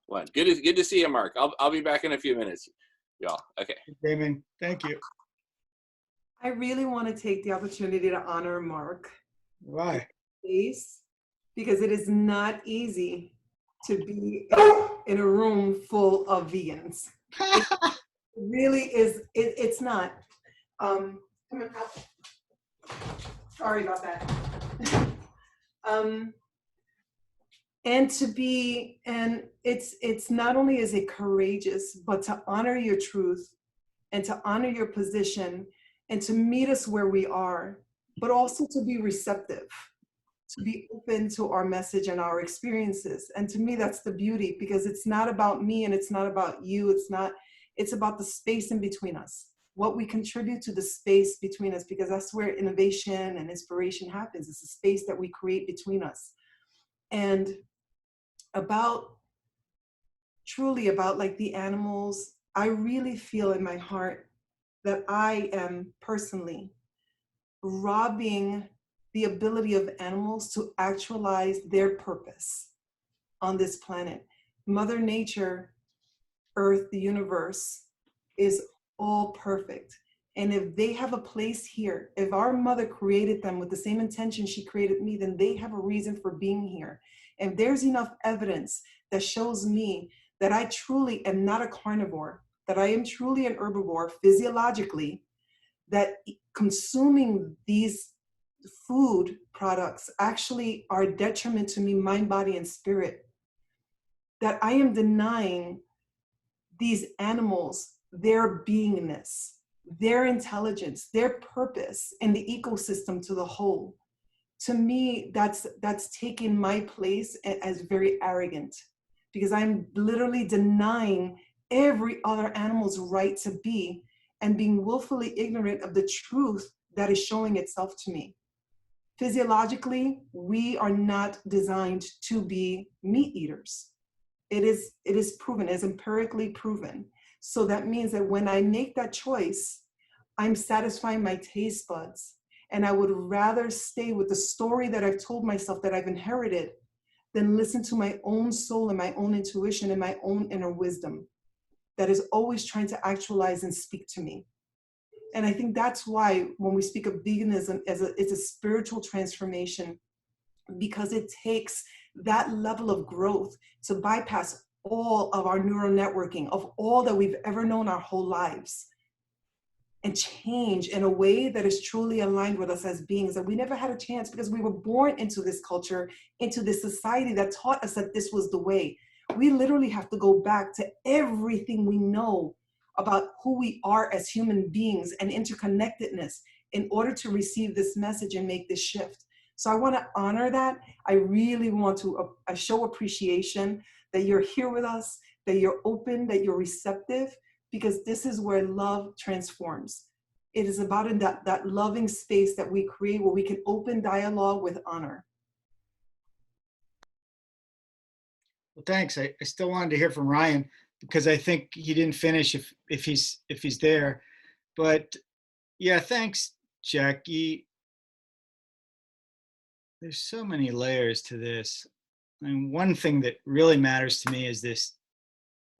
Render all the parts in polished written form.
one. Good to see you, Mark. I'll be back in a few minutes, y'all. Okay. Damon, thank you. I really want to take the opportunity to honor Mark. Why? Because it is not easy to be in a room full of vegans. It really is. It's not. Sorry about that. And it's not only is it courageous, but to honor your truth and to honor your position and to meet us where we are, but also to be receptive, to be open to our message and our experiences. And to me, that's the beauty, because it's not about me and it's not about you. It's about the space in between us, what we contribute to the space between us, because that's where innovation and inspiration happens. It's a space that we create between us. And truly about like the animals, I really feel in my heart that I am personally robbing the ability of animals to actualize their purpose on this planet. Mother Nature, Earth, the universe is all perfect. And if they have a place here, if our mother created them with the same intention she created me, then they have a reason for being here. And there's enough evidence that shows me that I truly am not a carnivore, that I am truly an herbivore physiologically, that consuming these food products actually are a detriment to me, mind, body, and spirit, that I am denying these animals their beingness, their intelligence, their purpose in the ecosystem to the whole. To me, that's taking my place as very arrogant, because I'm literally denying every other animal's right to be and being willfully ignorant of the truth that is showing itself to me. Physiologically, we are not designed to be meat eaters. It is proven, it is empirically proven. So that means that when I make that choice, I'm satisfying my taste buds. And I would rather stay with the story that I've told myself that I've inherited than listen to my own soul and my own intuition and my own inner wisdom that is always trying to actualize and speak to me. And I think that's why when we speak of veganism, it's a spiritual transformation, because it takes that level of growth to bypass all of our neural networking of all that we've ever known our whole lives, and change in a way that is truly aligned with us as beings that we never had a chance, because we were born into this culture, into this society that taught us that this was the way. We literally have to go back to everything we know about who we are as human beings and interconnectedness in order to receive this message and make this shift. So I want to honor that. I really want to show appreciation that you're here with us, that you're open, that you're receptive, because this is where love transforms. It is about in that loving space that we create where we can open dialogue with honor. Well, thanks. I still wanted to hear from Ryan, because I think he didn't finish if he's there. But yeah, thanks, Jackie. There's so many layers to this. I mean, one thing that really matters to me is this,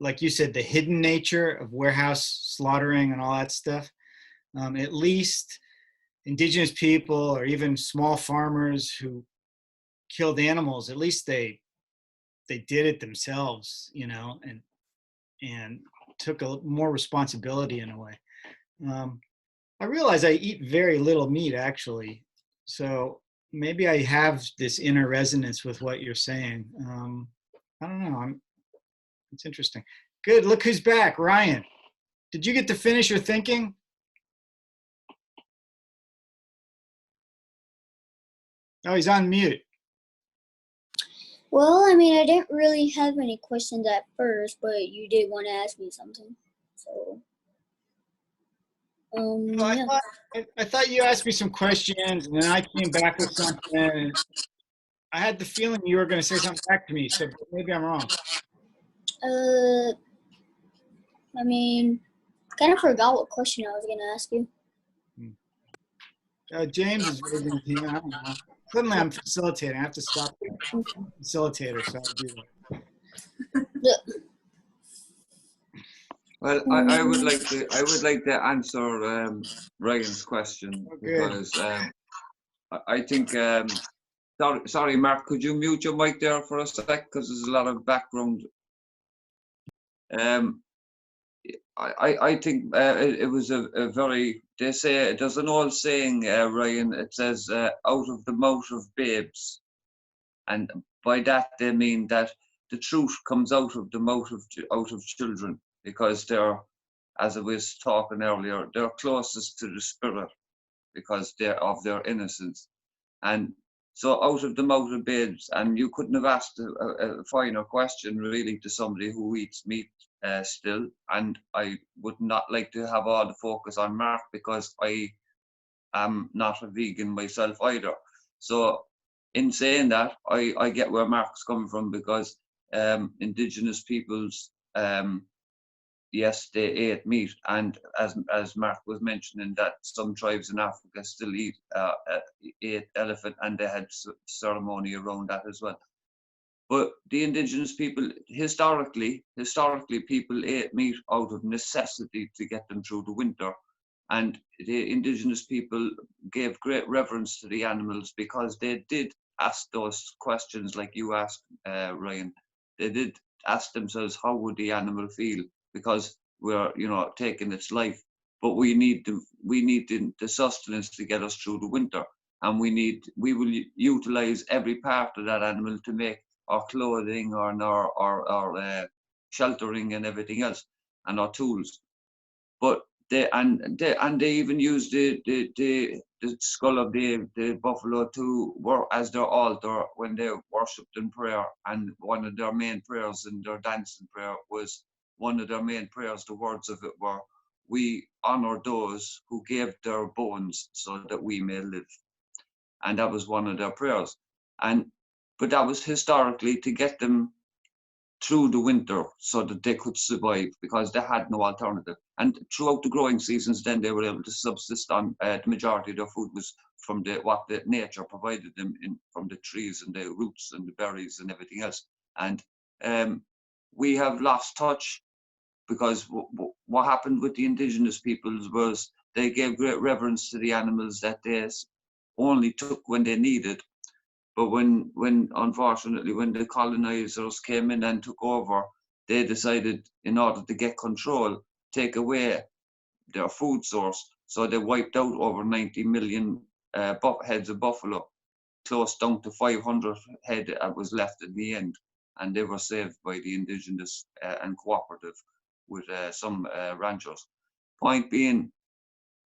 like you said, the hidden nature of warehouse slaughtering and all that stuff. At least indigenous people or even small farmers who killed animals, at least they did it themselves, you know, and took more responsibility in a way. I realize I eat very little meat, actually, so maybe I have this inner resonance with what you're saying. I don't know. It's interesting. Good. Look who's back. Ryan, did you get to finish your thinking? Oh, he's on mute. Well, I mean, I didn't really have any questions at first, but you did want to ask me something. So, yeah. I thought you asked me some questions, and then I came back with something. And I had the feeling you were going to say something back to me, so maybe I'm wrong. I mean, kind of forgot what question I was going to ask you. James is raising his hand. I don't know. Suddenly I'm facilitating. I have to stop being facilitator, so I'll do that. Well, I would like to answer Ryan's question Oh, good. because I think sorry Mark, could you mute your mic there for a sec because there's a lot of background. I think it was a very, they say, there's an old saying, Ryan, it says, out of the mouth of babes. And by that, they mean that the truth comes out of the mouth of children because they're, as I was talking earlier, they're closest to the spirit because they're of their innocence. And so out of the mouth of babes, and you couldn't have asked a finer question really to somebody who eats meat still. And I would not like to have all the focus on Mark because I am not a vegan myself either. So in saying that, I get where Mark's coming from because indigenous peoples, yes, they ate meat, and as Mark was mentioning, that some tribes in Africa still ate elephant, and they had ceremony around that as well. But the indigenous people, historically, people ate meat out of necessity to get them through the winter, and the indigenous people gave great reverence to the animals because they did ask those questions like you asked, Ryan. They did ask themselves, how would the animal feel? Because we're, taking its life, but we need the sustenance to get us through the winter, and we will utilize every part of that animal to make our clothing or our sheltering and everything else, and our tools. But they even use the skull of the buffalo to work as their altar when they worshipped in prayer. And one of their main prayers in their dancing prayer was, one of their main prayers, the words of it were, "We honor those who gave their bones so that we may live." And that was one of their prayers. But that was historically to get them through the winter so that they could survive because they had no alternative. And throughout the growing seasons, then they were able to subsist on the majority of their food was from what the nature provided them from the trees and the roots and the berries and everything else. And we have lost touch because what happened with the indigenous peoples was they gave great reverence to the animals that they only took when they needed. But when unfortunately, when the colonizers came in and took over, they decided, in order to get control, take away their food source. So they wiped out over 90 million heads of buffalo, close down to 500 head that was left in the end. And they were saved by the indigenous and cooperative with some ranchers. Point being,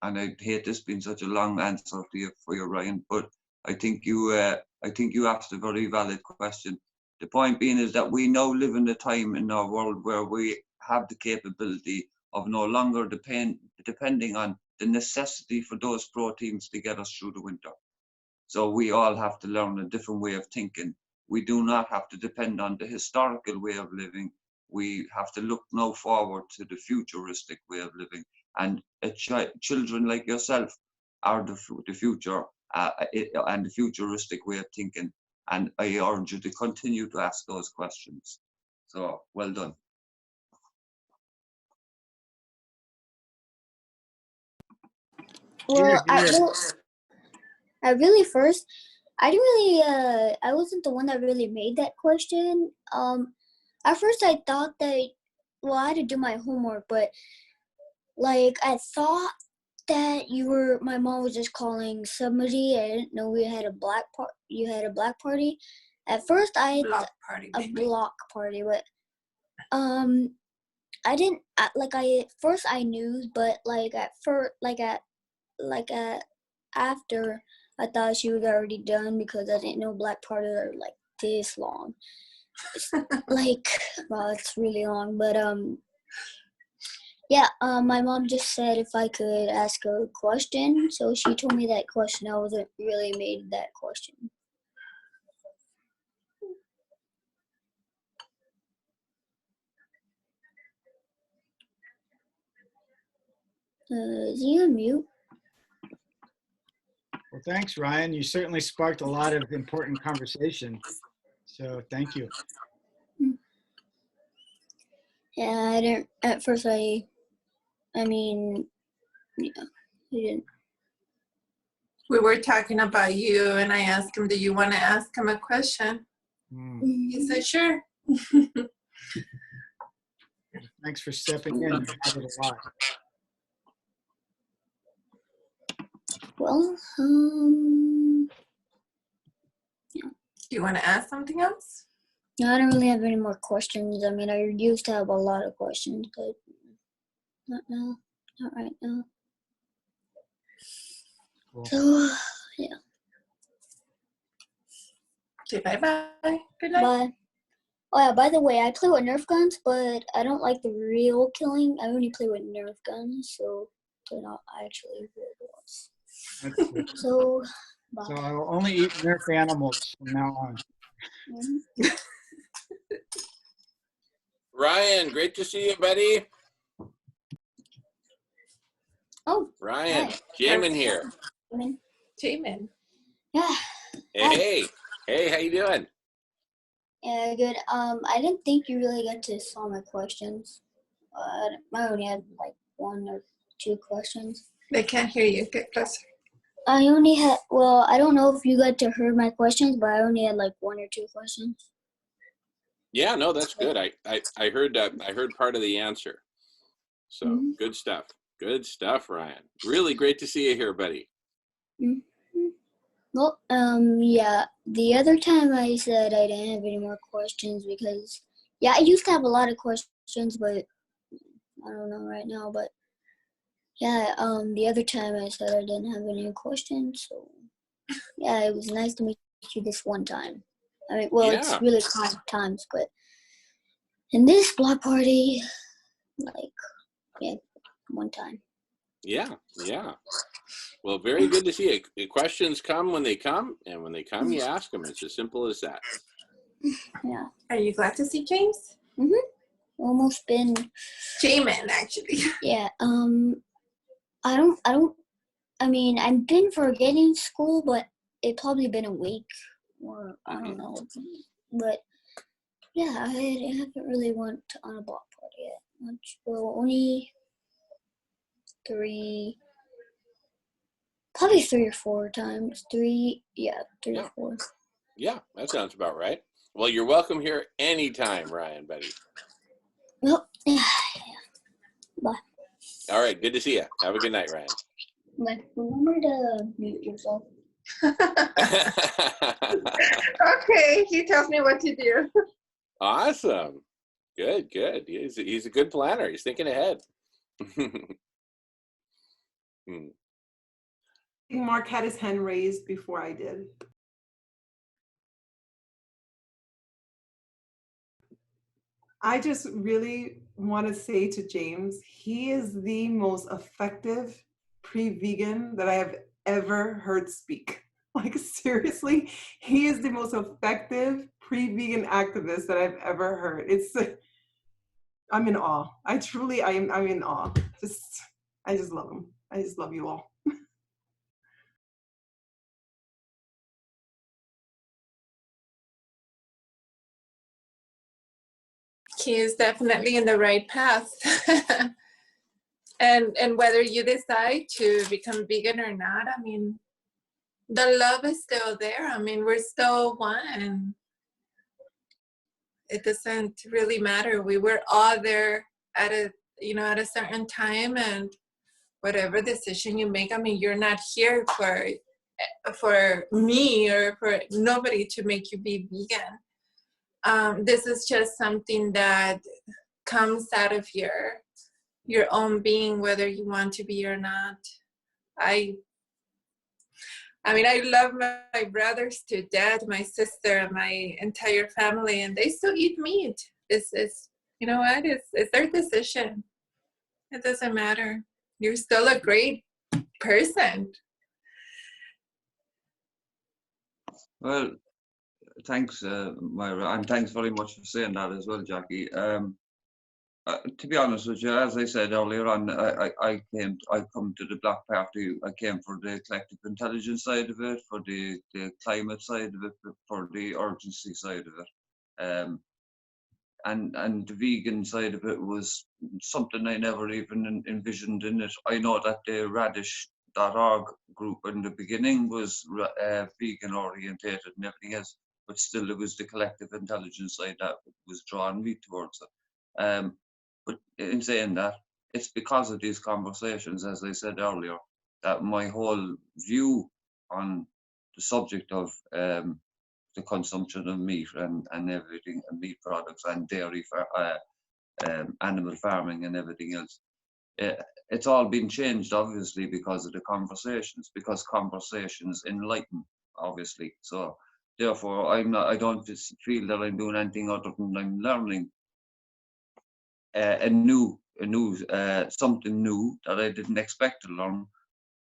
and I hate this being such a long answer to you for your Ryan, but I think you asked a very valid question. The point being is that we now live in a time in our world where we have the capability of no longer depending on the necessity for those proteins to get us through the winter. So we all have to learn a different way of thinking. We do not have to depend on the historical way of living. We have to look now forward to the futuristic way of living. And children like yourself are the future and the futuristic way of thinking. And I urge you to continue to ask those questions. So, well done. Well, Yeah. I really first, I didn't really, I wasn't the one that really made that question. At first I thought that, well, I had to do my homework, but like I thought that my mom was just calling somebody. I didn't know we had you had a black party. At first I Block party, a baby. block party, but I didn't first I knew, but after I thought she was already done because I didn't know black party are like this long. It's well, it's really long, but yeah, my mom just said if I could ask a question, so she told me that question. I wasn't really made that question. Is he on mute? Well, thanks, Ryan. You certainly sparked a lot of important conversation. So thank you. Yeah, I didn't at first. I mean, yeah, he didn't. We were talking about you, and I asked him, "Do you want to ask him a question?" Mm. He said, "Sure." Thanks for stepping in. You covered a lot. Well, Do you want to ask something else? no, I don't really have any more questions. I mean, I used to have a lot of questions, but not now, not right now. Cool. So, yeah. Okay, bye-bye. Good night. Bye. Oh yeah, by the way, I play with Nerf guns, but I don't like the real killing. I only play with Nerf guns, so they're not actually real ones. That's it. So, bye. So I will only eat Nerf animals from now on. Mhm. Ryan, great to see you, buddy. Oh, Ryan, hi. Jamin here. I mean, Jamin. yeah, Hey, hey, how you doing? yeah, good. I didn't think you really got to saw my questions. I only had like 1 or 2 questions. They can't hear you. Get closer. I only had, well, I don't know if you got to hear my questions, but I only had like 1 or 2 questions. Yeah, no, that's good. I heard part of the answer. So Mhm. good stuff. Good stuff, Ryan. Really great to see you here, buddy. Mhm. Well, yeah, the other time I said I didn't have any more questions because, yeah, I used to have a lot of questions, but I don't know right now, but yeah, the other time I said I didn't have any questions, so yeah, it was nice to meet you this one time. I mean, well, Yeah. it's really 5 times, but in this block party, like, yeah, 1 time. Yeah, yeah. Well, very good to see you. The questions come when they come, and when they come, you ask them. It's as simple as that. Yeah. Are you glad to see James? Almost been, Jamin, actually. yeah, I mean, I've been forgetting school, but it probably been a week, or I don't know. But yeah, I haven't really went on a block party yet. Much, well, only 3, probably 3 or 4 times. 3, yeah, 3 Yeah. or 4. Yeah, that sounds about right. Well, you're welcome here anytime, Ryan, buddy. Well, yeah. Bye. All right, good to see you. Have a good night, Ryan. Bye. Remember to mute yourself. Okay, he tells me what to do. Awesome. Good, good. He's a good planner. He's thinking ahead. Mark had his hand raised before I did. I just really want to say to James, he is the most effective pre-vegan that I have ever heard speak. Like seriously, he is the most effective pre-vegan activist that I've ever heard. I'm in awe. I'm in awe. I just love him. I just love you all. He is definitely in the right path. And whether you decide to become vegan or not, I mean, the love is still there. I mean, we're still one. It doesn't really matter. We were all there at a certain time, and whatever decision you make, I mean, you're not here for me or for nobody to make you be vegan. This is just something that comes out of your own being, whether you want to be or not. I mean, I love my brothers to death, my sister, my entire family, and they still eat meat. It's you know what? It's their decision. It doesn't matter. You're still a great person. Well, thanks, Myra, and thanks very much for saying that as well, Jackie. To be honest with you, as I said earlier on, I come to the Black Party. I came for the collective intelligence side of it, for the climate side of it, for the urgency side of it. and the vegan side of it was something I never even envisioned in it. I know that the radish.org group in the beginning was vegan orientated and everything else, but still it was the collective intelligence side that was drawing me towards it. But in saying that, it's because of these conversations, as I said earlier, that my whole view on the subject of the consumption of meat and everything, and meat products and dairy for animal farming and everything else. It's all been changed, obviously, because of the conversations, because conversations enlighten, obviously. So therefore, I don't feel that I'm doing anything other than I'm learning something new that I didn't expect to learn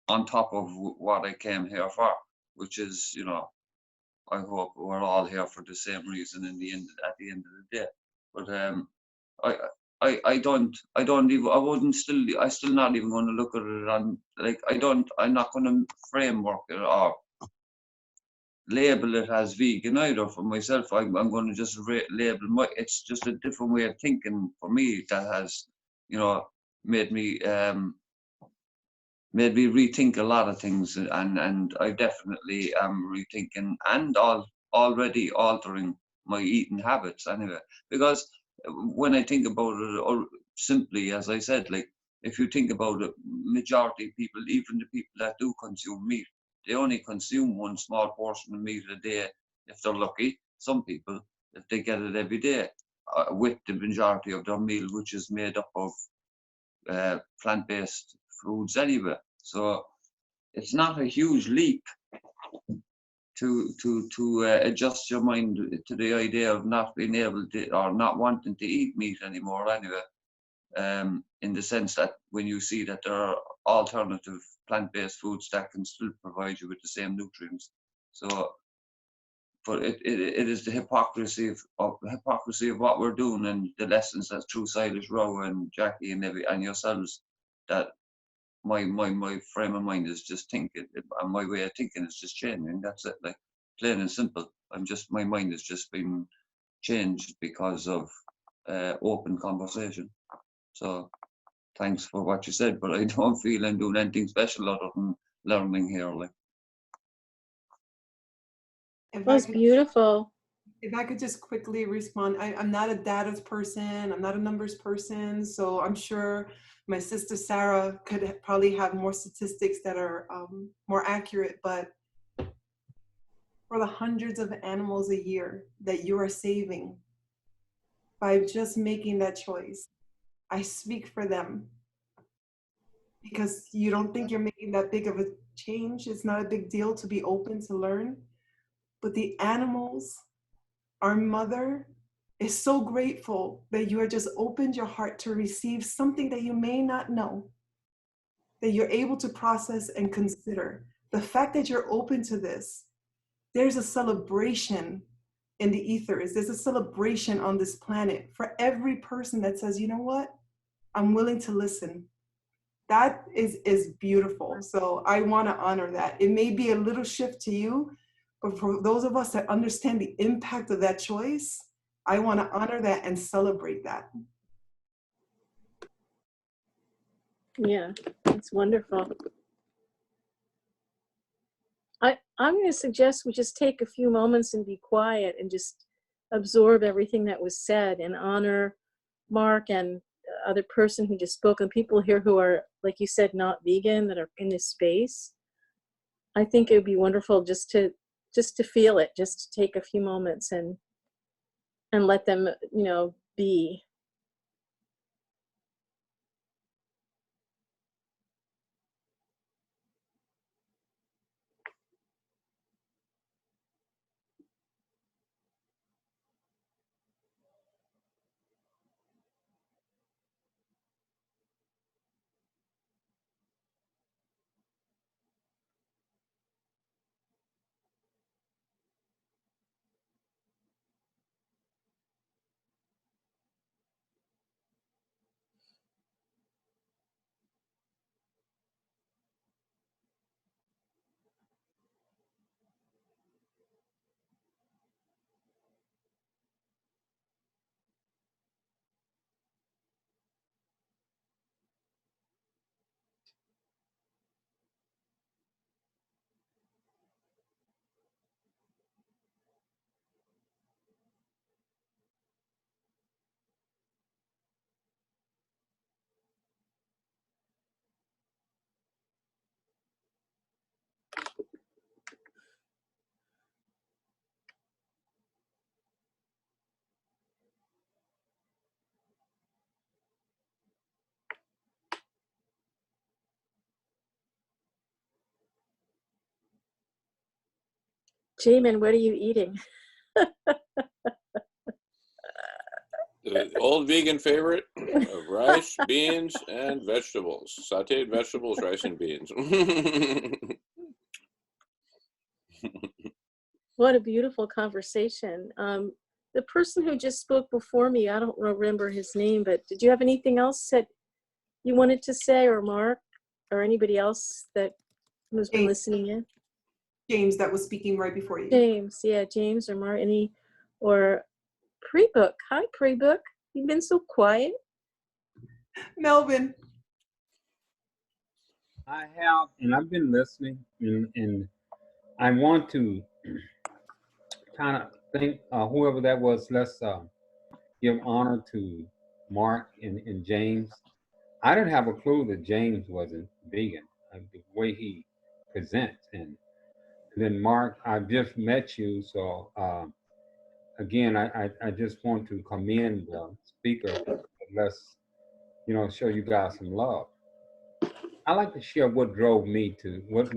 on top of what I came here for, which is, you know, I hope we're all here for the same reason in the end, at the end of the day. But I don't even, I still not even going to look at it on, like, I'm not going to framework it or label it as vegan either for myself. I'm going to just label it's just a different way of thinking for me that has, you know, made me rethink a lot of things, and I definitely am rethinking and already altering my eating habits anyway. Because when I think about it, or simply, as I said, like, if you think about it, majority of people, even the people that do consume meat, they only consume one small portion of meat a day if they're lucky. Some people, if they get it every day, with the majority of their meal, which is made up of plant-based foods anyway. So it's not a huge leap to adjust your mind to the idea of not being able to, or not wanting to eat meat anymore anyway. In the sense that when you see that there are alternative plant-based foods that can still provide you with the same nutrients. So, but it is the hypocrisy of what we're doing, and the lessons that through Silas Rowe and Jackie and yourselves, that my frame of mind is just thinking, and my way of thinking is just changing. That's it, like, plain and simple. My mind has just been changed because of open conversation. So thanks for what you said, but I don't feel I'm doing anything special other than learning here. Like, That's beautiful. If I could just quickly respond, I'm not a data person, I'm not a numbers person, so I'm sure my sister Sarah could probably have more statistics that are more accurate, but for the hundreds of animals a year that you are saving by just making that choice, I speak for them. Because you don't think you're making that big of a change, it's not a big deal to be open to learn, but the animals, our mother, is so grateful that you have just opened your heart to receive something that you may not know, that you're able to process and consider. The fact that you're open to this, there's a celebration in the ethers. There's a celebration on this planet for every person that says, you know what, I'm willing to listen. That is beautiful. So I want to honor that. It may be a little shift to you, but for those of us that understand the impact of that choice, I want to honor that and celebrate that. Yeah, that's wonderful. I'm going to suggest we just take a few moments and be quiet and just absorb everything that was said and honor Mark and the other person who just spoke, and people here who are, like you said, not vegan, that are in this space. I think it would be wonderful just to feel it, just to take a few moments and let them, you know, be. Jamin, what are you eating? The old vegan favorite of rice, beans, and vegetables. Sauteed vegetables, rice, and beans. What a beautiful conversation. The person who just spoke before me, I don't remember his name, but did you have anything else that you wanted to say, or Mark, or anybody else that has been listening in? James, that was speaking right before you. James, yeah, James or Mark, or Pre-Book. Hi, Pre-Book. You've been so quiet. Melvin. I have, and I've been listening, and I want to kind of think, whoever that was, let's give honor to Mark and James. I didn't have a clue that James wasn't vegan, the way he presents. And then Mark, I've just met you, so again, I just want to commend the speaker. Let's, show you guys some love. I like to share what drove me to, what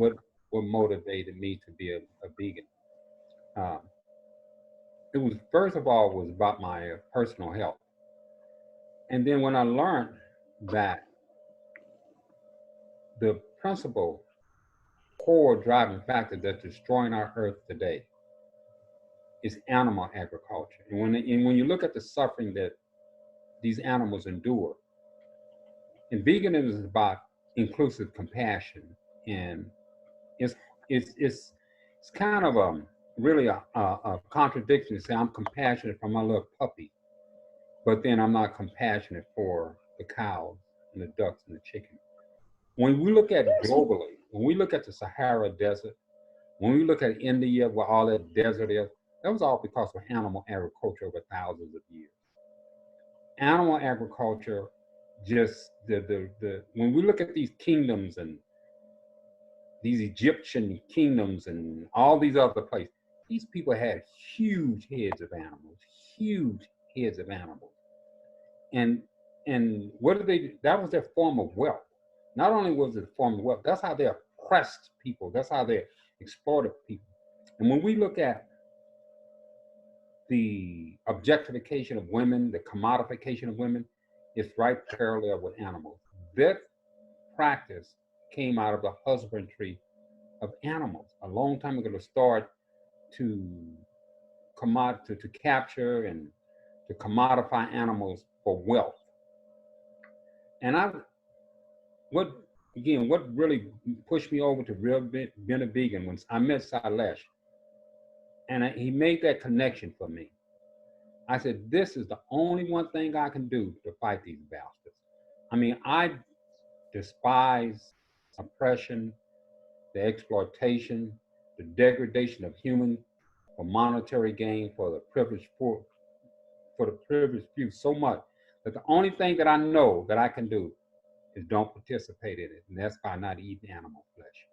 motivated me to be a vegan. It was, first of all, was about my personal health. And then when I learned that the principal core driving factor that's destroying our earth today is animal agriculture. And when you look at the suffering that these animals endure, and veganism is about inclusive compassion, and it's kind of really a contradiction to say I'm compassionate for my little puppy, but then I'm not compassionate for the cows and the ducks and the chickens. When we look at globally, when we look at the Sahara Desert, when we look at India, where all that desert is, that was all because of animal agriculture over thousands of years. Animal agriculture, just when we look at these kingdoms and these Egyptian kingdoms and all these other places, these people had huge heads of animals, huge heads of animals. And what did they do? That was their form of wealth. Not only was it a form of wealth, that's how they oppressed people. That's how they exploited people. And when we look at the objectification of women, the commodification of women, it's right parallel with animals. That practice came out of the husbandry of animals a long time ago to start to capture and to commodify animals for wealth. And what really pushed me over to being a vegan was I met Sailesh, and he made that connection for me. I said, this is the only one thing I can do to fight these bastards. I mean, I despise oppression, the exploitation, the degradation of humans for monetary gain, for the privileged poor, for the privileged few so much that the only thing that I know that I can do is don't participate in it, and that's by not eating animal flesh.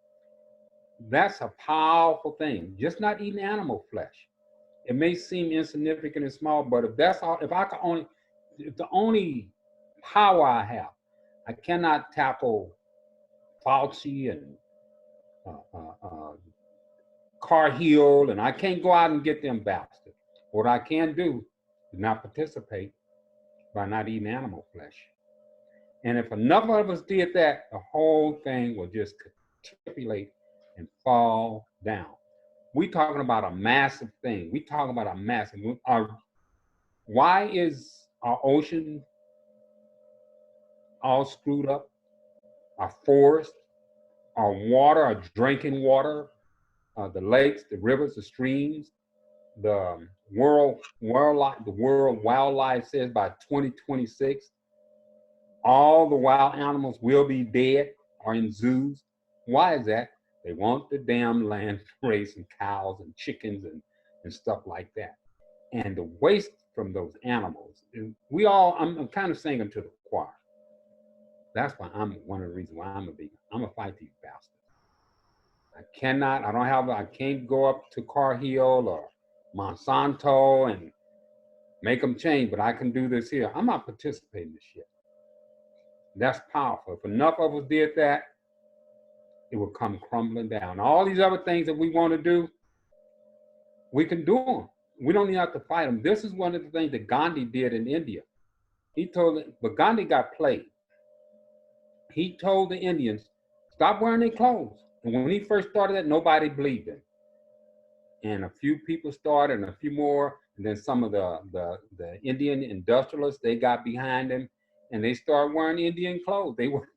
That's a powerful thing, just not eating animal flesh. It may seem insignificant and small, but if the only power I have, I cannot tackle Fauci and Carhill, and I can't go out and get them bastards. What I can do is not participate by not eating animal flesh. And if enough of us did that, the whole thing will just capitulate and fall down. We're talking about a massive thing. We're talking about a massive. Why is our ocean all screwed up? Our forest, our water, our drinking water, the lakes, the rivers, the streams, the world wildlife says by 2026, all the wild animals will be dead or in zoos. Why is that? They want the damn land raising cows and chickens and stuff like that. And the waste from those animals, I'm kind of singing to the choir. That's why one of the reasons why I'm a vegan. I'm gonna fight these bastards. I can't go up to Carhill or Monsanto and make them change, but I can do this here. I'm not participating in this shit. That's powerful. If enough of us did that, it will come crumbling down. All these other things that we want to do, We can do them. We don't even have to fight them. This is one of the things that Gandhi did in India. He told it, but Gandhi got played. He told the Indians, stop wearing their clothes. And when he first started that, nobody believed him. And a few people started, and a few more, and then some of the Indian industrialists, they got behind him, and they started wearing Indian clothes. They were,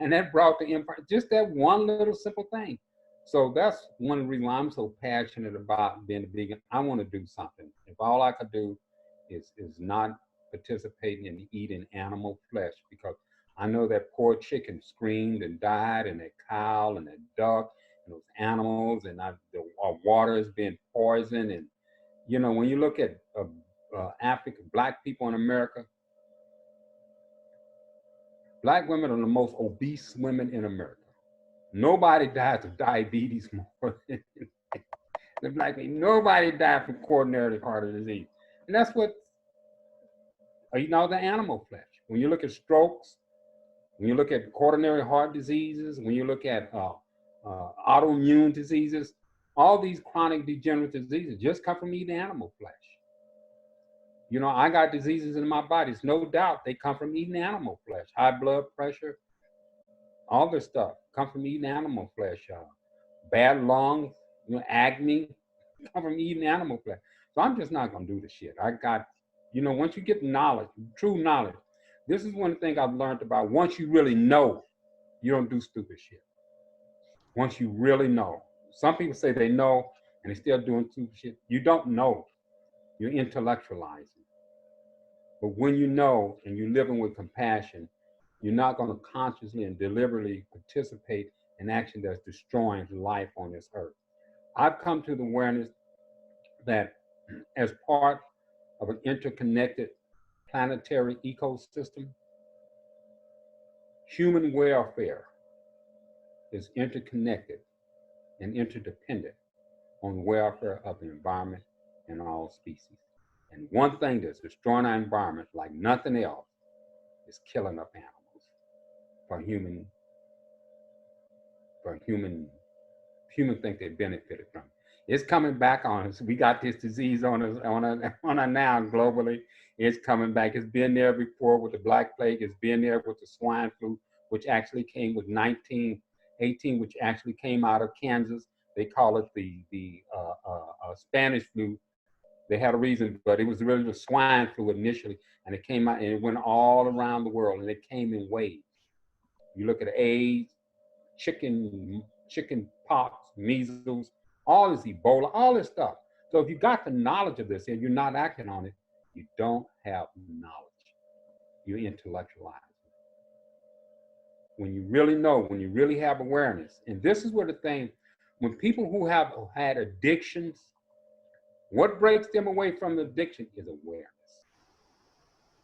and that brought the empire. Just that one little simple thing. So that's one of the reasons why I'm so passionate about being a vegan. I want to do something. If all I could do is not participating in eating animal flesh, because I know that poor chicken screamed and died, and that cow and that duck and those animals, and our water is being poisoned. And you know, when you look at African black people in America, black women are the most obese women in America. Nobody dies of diabetes more than black people. Nobody died from coronary heart disease, and that's what you know, the animal flesh. When you look at strokes, when you look at coronary heart diseases, when you look at autoimmune diseases, all these chronic degenerative diseases just come from eating animal flesh. You know, I got diseases in my body. It's no doubt they come from eating animal flesh. High blood pressure, all this stuff come from eating animal flesh. Bad lungs, you know, acne, come from eating animal flesh. So I'm just not gonna do the shit. I got, you know, once you get knowledge, true knowledge, this is one thing I've learned about. Once you really know, you don't do stupid shit. Once you really know. Some people say they know and they're still doing stupid shit. You don't know. You're intellectualizing. But when you know and you're living with compassion, you're not going to consciously and deliberately participate in action that's destroying life on this earth. I've come to the awareness that as part of an interconnected planetary ecosystem, human welfare is interconnected and interdependent on the welfare of the environment and all species. And one thing that's destroying our environment like nothing else is killing up animals for human think they benefited from. It's coming back on us. We got this disease on us now globally. It's coming back. It's been there before with the Black Plague. It's been there with the swine flu, which actually came with 1918, which actually came out of Kansas. They call it the Spanish flu. They had a reason, but it was really the swine flu initially, and it came out and it went all around the world, and it came in waves. You look at AIDS, chicken pox, measles, all this Ebola, all this stuff. So if you got the knowledge of this and you're not acting on it, you don't have knowledge. You're intellectualizing. When you really know, when you really have awareness, and this is where the thing, when people who have had addictions, what breaks them away from the addiction is awareness.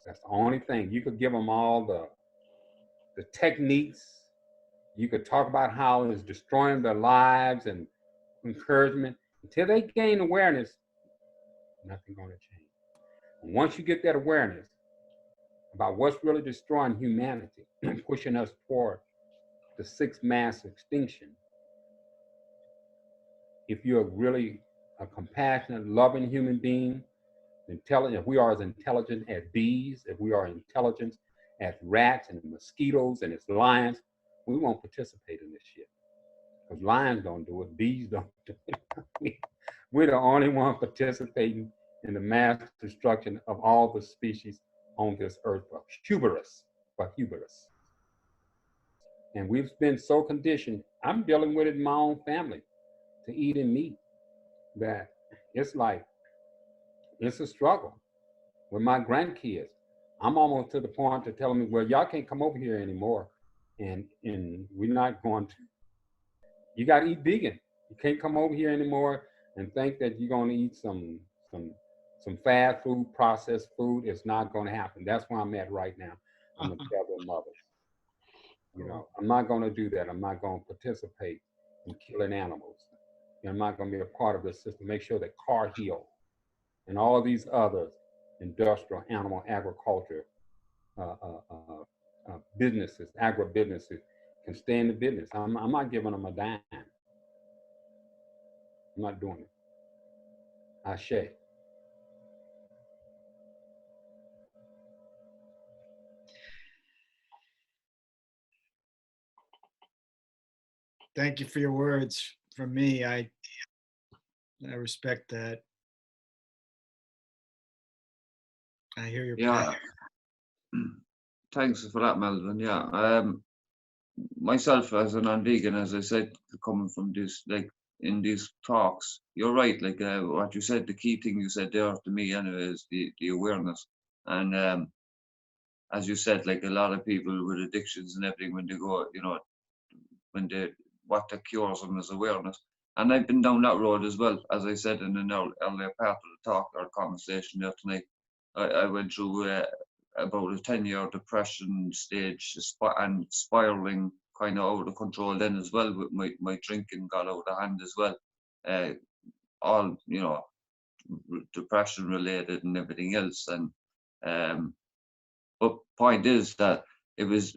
That's the only thing. You could give them all the techniques. You could talk about how it's destroying their lives and encouragement. Until they gain awareness, nothing's going to change. And once you get that awareness about what's really destroying humanity, pushing us toward the sixth mass extinction, if you're really a compassionate, loving human being, intelligent, if we are as intelligent as bees, if we are intelligent as rats and mosquitoes and as lions, we won't participate in this shit. Because lions don't do it, bees don't do it. We're the only one participating in the mass destruction of all the species on this earth for hubris. And we've been so conditioned, I'm dealing with it in my own family, to eating meat, that it's like, it's a struggle with my grandkids. I'm almost to the point to telling me, well, y'all can't come over here anymore. And we're not going to, you got to eat vegan. You can't come over here anymore and think that you're going to eat some fast food, processed food. It's not going to happen. That's where I'm at right now. I'm a devil mother. You know, I'm not going to do that. I'm not going to participate in killing animals. I'm not going to be a part of this system. Make sure that Cargill and all these other industrial animal agriculture businesses, agribusinesses, can stay in the business. I'm not giving them a dime. I'm not doing it. Ashe. Thank you for your words. From me, I respect that. I hear your Yeah. Thanks for that, Melvin. Yeah. Myself as a non-vegan, as I said, coming from this, like in these talks, you're right. Like what you said, the key thing you said there to me, anyway, is the awareness. And as you said, like a lot of people with addictions and everything, when they go, you know, when they what that cures them is awareness. And I've been down that road as well, as I said in an earlier part of the talk or conversation there tonight. I went through about a 10-year depression stage and spiraling kind of out of control then as well, with my drinking got out of hand as well. All, you know, depression related and everything else. And but point is that it was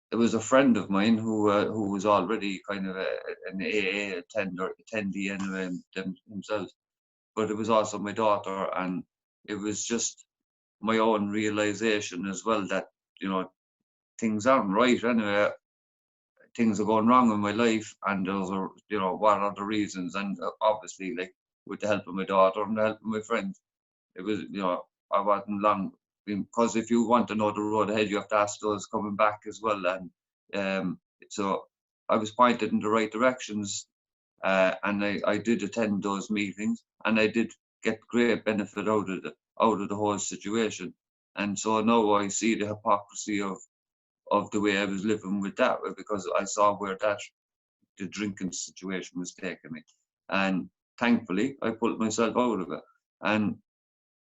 it was a friend of mine who was already kind of an AA attendee anyway themselves, but it was also my daughter, and it was just my own realization as well that, you know, things aren't right anyway. Things are going wrong in my life, and those are, you know, what are the reasons? And obviously, like with the help of my daughter and the help of my friends, it was, you know, I wasn't long, because if you want to know the road ahead, you have to ask those coming back as well. And so I was pointed in the right directions, and I did attend those meetings, and I did get great benefit out of the whole situation. And so now I see the hypocrisy of the way I was living with that, because I saw where the drinking situation was taking me, and thankfully I pulled myself out of it. And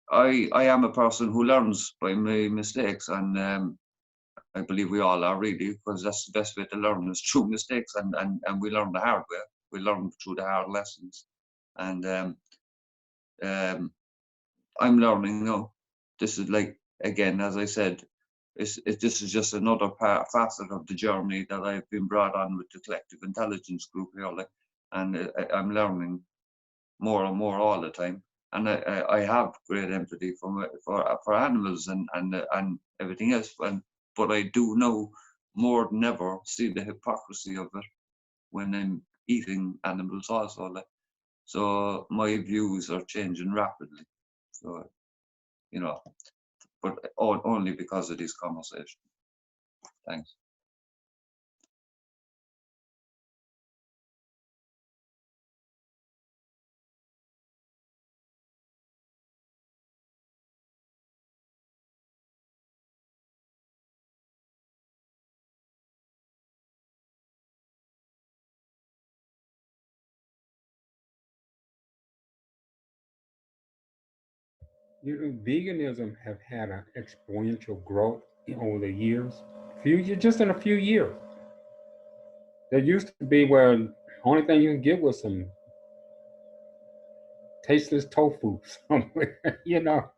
I am a person who learns by my mistakes, and I believe we all are, really, because that's the best way to learn is through mistakes, and we learn the hard way. We learn through the hard lessons, and I'm learning now. This is like, again, as I said, this is just another facet of the journey that I've been brought on with the collective intelligence group here, like, and I'm learning more and more all the time. And I have great empathy for animals and everything else. But I do now more than ever see the hypocrisy of it when I'm eating animals also. Like, so my views are changing rapidly. So, you know, but only because of this conversation. Thanks. You know, veganism have had an exponential growth over the years. Just in a few years. There used to be where only thing you can get was some tasteless tofu somewhere, you know.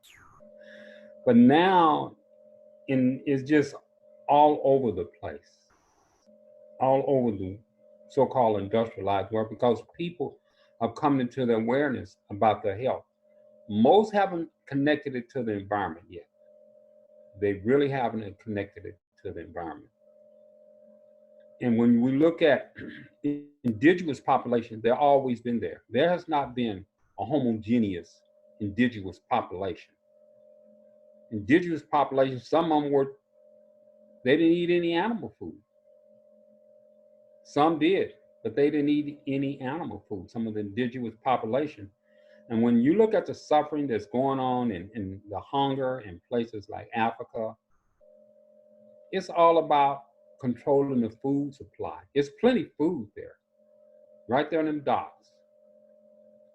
But now it's just all over the place, all over the so-called industrialized world, because people have come into the awareness about their health. Most haven't connected it to the environment yet. They really haven't connected it to the environment. And when we look at indigenous populations, they've always been there. There has not been a homogeneous indigenous population. Indigenous populations, some of them they didn't eat any animal food. Some did, but they didn't eat any animal food, some of the indigenous population. And when you look at the suffering that's going on in the hunger in places like Africa, it's all about controlling the food supply. It's plenty food there, right there in them docks.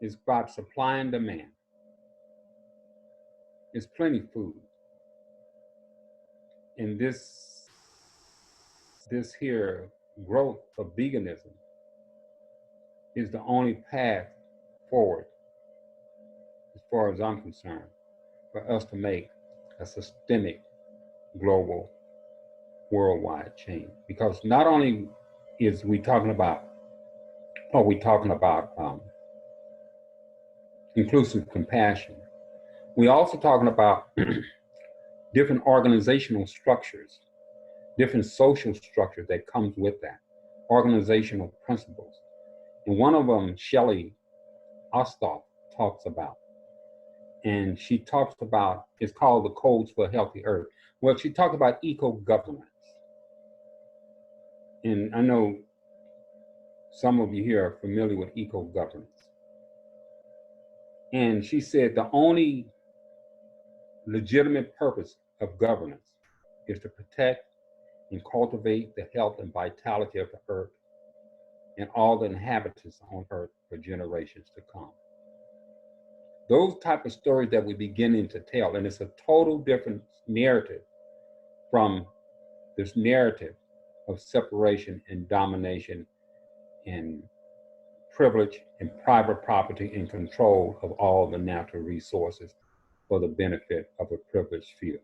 It's about supply and demand. It's plenty food. And this here growth of veganism is the only path forward, as far as I'm concerned, for us to make a systemic, global, worldwide change. Because not only are we talking about inclusive compassion. We're also talking about different organizational structures, different social structures that comes with that, organizational principles. And one of them, Shelley Osthoff talks about, and she talks about, it's called the Codes for a Healthy Earth. Well, she talked about eco-governance. And I know some of you here are familiar with eco-governance. And she said the only legitimate purpose of governance is to protect and cultivate the health and vitality of the earth and all the inhabitants on earth for generations to come. Those type of stories that we're beginning to tell, and it's a total different narrative from this narrative of separation and domination and privilege and private property and control of all the natural resources for the benefit of a privileged few.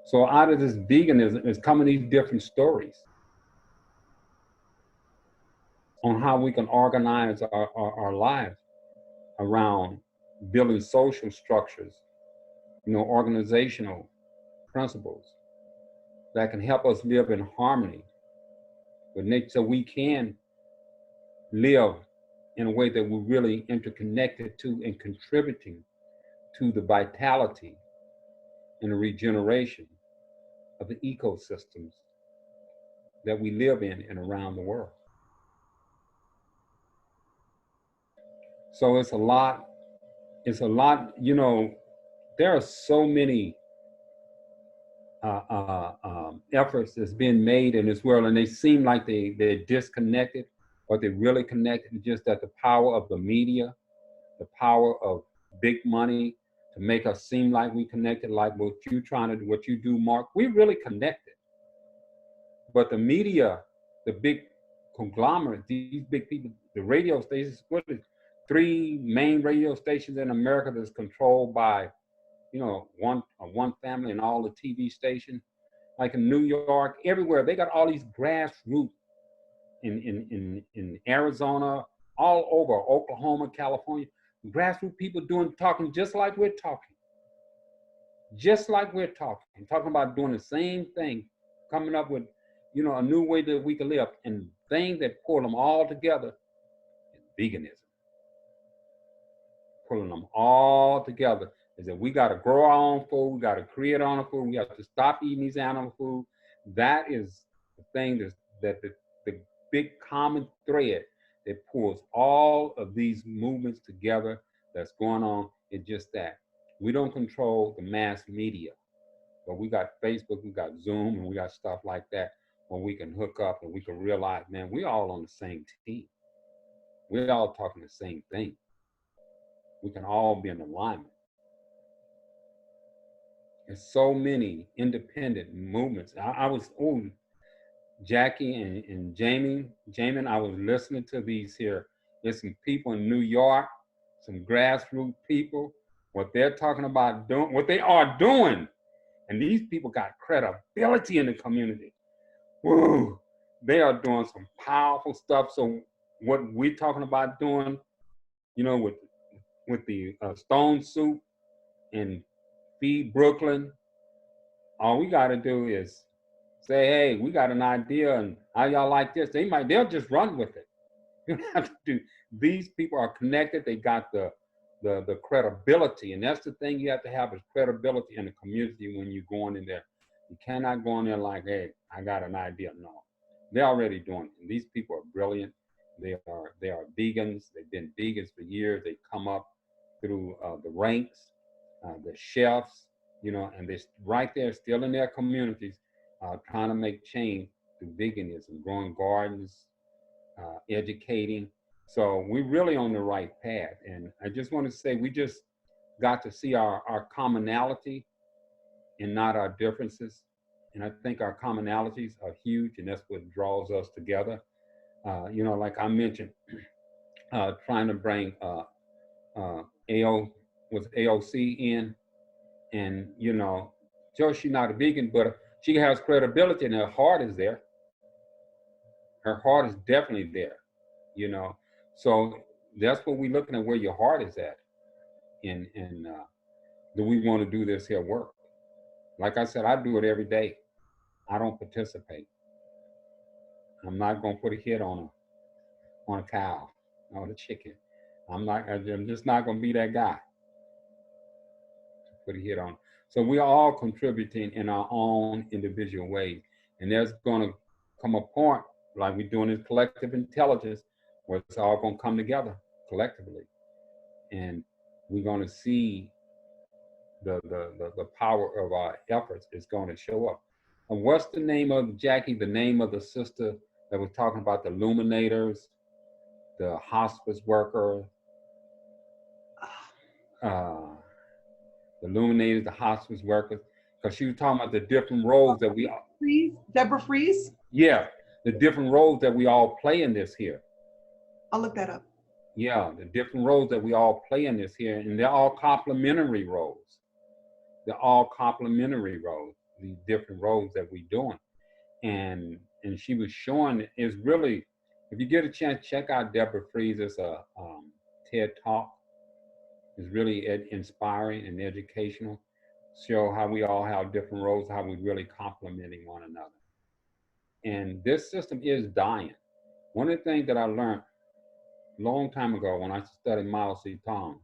So out of this veganism is coming these different stories on how we can organize our lives around building social structures, organizational principles that can help us live in harmony with nature, so we can live in a way that we're really interconnected to and contributing to the vitality and the regeneration of the ecosystems that we live in and around the world. So it's a lot, there are so many efforts that's been made in this world, and they seem like they're disconnected, but they're really connected. Just that the power of the media, the power of big money to make us seem like we connected, like what you do, Mark, we really connected. But the media, the big conglomerate, these big people, the radio stations, what is 3 main radio stations in America that's controlled by, one family, and all the TV stations, like in New York, everywhere, they got all these grassroots in Arizona, all over Oklahoma, California, grassroots people talking just like we're talking. Talking about doing the same thing, coming up with, a new way that we can live. And the thing that pull them all together is veganism. Pulling them all together is that we got to grow our own food, we got to create our own food, we have to stop eating these animal food. That is the thing that the big common thread that pulls all of these movements together that's going on. Is just that we don't control the mass media, but we got Facebook, we got Zoom, and we got stuff like that where we can hook up and we can realize, man, we're all on the same team. We're all talking the same thing. We can all be in alignment. There's so many independent movements. Jackie and Jamin, I was listening to these here. There's some people in New York, some grassroots people, what they're talking about doing, what they are doing. And these people got credibility in the community. Whoa, they are doing some powerful stuff. So what we're talking about doing, with the Stone Soup and Feed Brooklyn, all we got to do is say, hey, we got an idea, and how y'all like this? They'll just run with it. You don't have to do. These people are connected. They got the credibility, and that's the thing you have to have, is credibility in the community when you're going in there. You cannot go in there like, hey, I got an idea. No, they're already doing it. And these people are brilliant. They are vegans. They've been vegans for years. They come up through the ranks, the chefs, and they're right there, still in their communities, trying to make change through veganism, growing gardens, educating. So we're really on the right path. And I just want to say, we just got to see our commonality and not our differences. And I think our commonalities are huge, and that's what draws us together. Like I mentioned, trying to bring AOC in, and sure, she's not a vegan, but she has credibility, and her heart is there. Her heart is definitely there, So that's what we're looking at, where your heart is at. And do we want to do this here work? Like I said, I do it every day. I don't participate. I'm not going to put a hit on a cow or a chicken. I'm just not going to be that guy to put a hit on. So we're all contributing in our own individual ways. And there's going to come a point, like we're doing this collective intelligence, where it's all going to come together collectively. And we're going to see the power of our efforts is going to show up. And what's the name of, Jackie, the name of the sister that was talking about the illuminators, the hospice worker, the illuminators, the hospice workers? Because she was talking about the different roles that we all, Deborah Fries? yeah, the different roles that we all play in this here. I'll look that up. Yeah, the different roles that we all play in this here, and they're all complementary roles. They're all complementary roles, these different roles that we're doing. And she was showing, is really, if you get a chance, check out Deborah Fries' TED Talk. It's really inspiring and educational. Show how we all have different roles, how we really complementing one another. And this system is dying. One of the things that I learned a long time ago when I studied Mao Zedong,